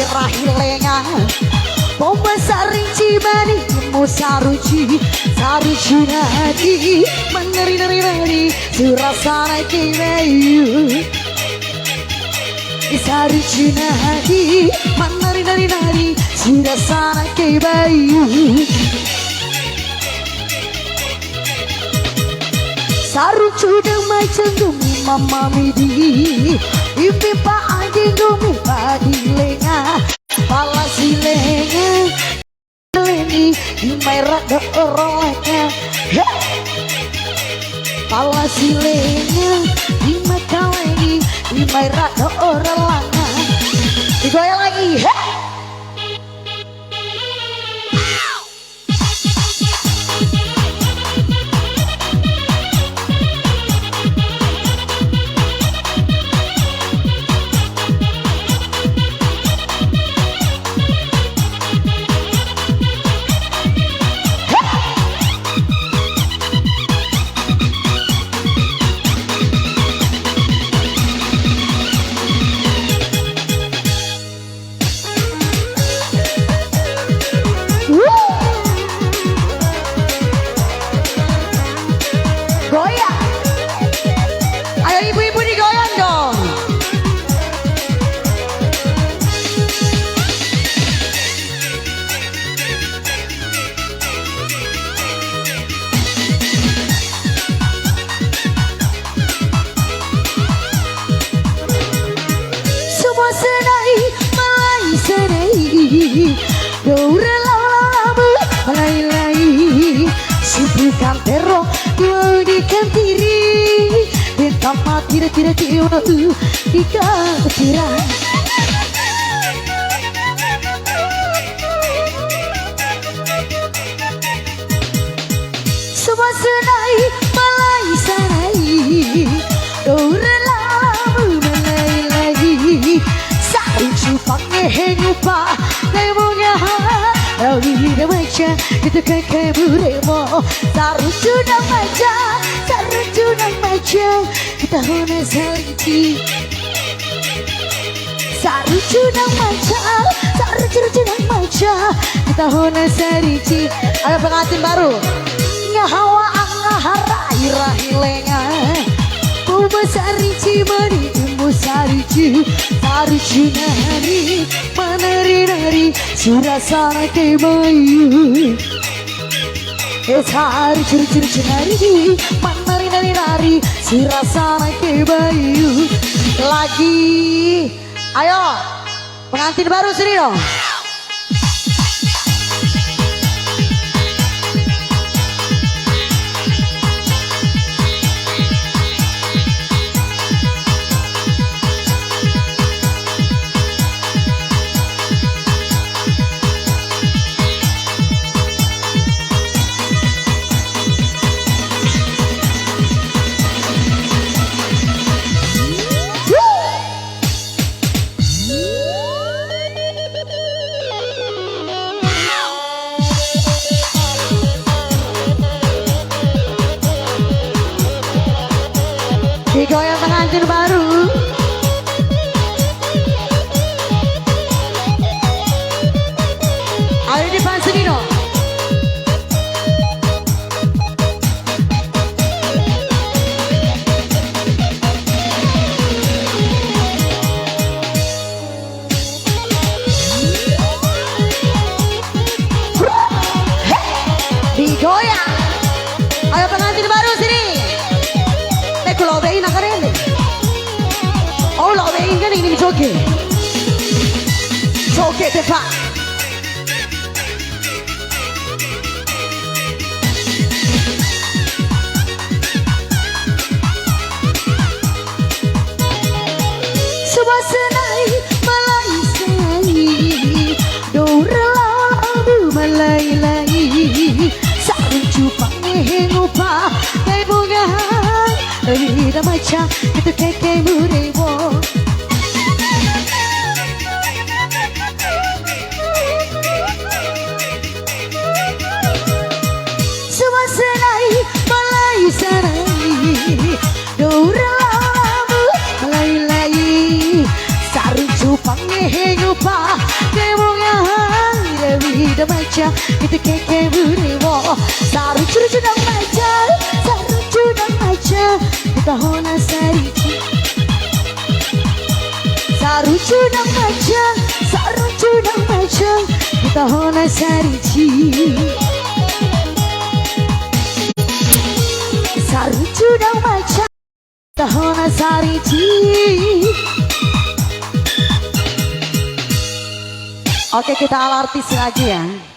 irahilenga Bomba saring cibani Musaruci Saruci nadi Menari-nari-nari Surasana kimeyu Saruci nadi Menari-nari-nari Surasana kimeyu Sarucu demai cendumi mama midi Ipipa anjing dumi padilenga Pala silenga Lengi Imaira do orolanya Pala silenga Imakalengi Imaira do orolanya Digoyang lagi Cantero di cantiri Bentama tira-tira tiura di kantira Semua senai malai sanai Dora lamu malai lagi Sari cupangnya hengupa Nemonya Rawi dah macam kita kakek buremo Saru cunang macam kita hona sariti Saru cunang macam kita hona sariti Ada pengantin baru Ngahawa angahara irahilenga Bumba sariti mani Bumba sariti Saru cunari Menari-nari Surasana kemayu Hari curi-curi nari Menari-nari Surasana kemayu Lagi Ayo pengantin baru sini dong Digoyang pengantin baru Ada di depan sini dong Digoyang Ayo pengantin baru sini Kalau bein nak ada Oh lo bein kan ini joget tepat Semua senai malai senai Dora lalu malai Saring cupangnya hengupa Kai bunga Vida macam itu kakek buremo Semua senai malai sanai Dora lamu malai Saru cupangnya hengupa maja itu keke buriwo saru cucu dang maja saru cucu dang maja kita hona sarici saru cucu dang maja saru cucu dang maja kita hona sarici saru cucu dang maja kita hona sarici. Oke, kita ala artis lagi ya.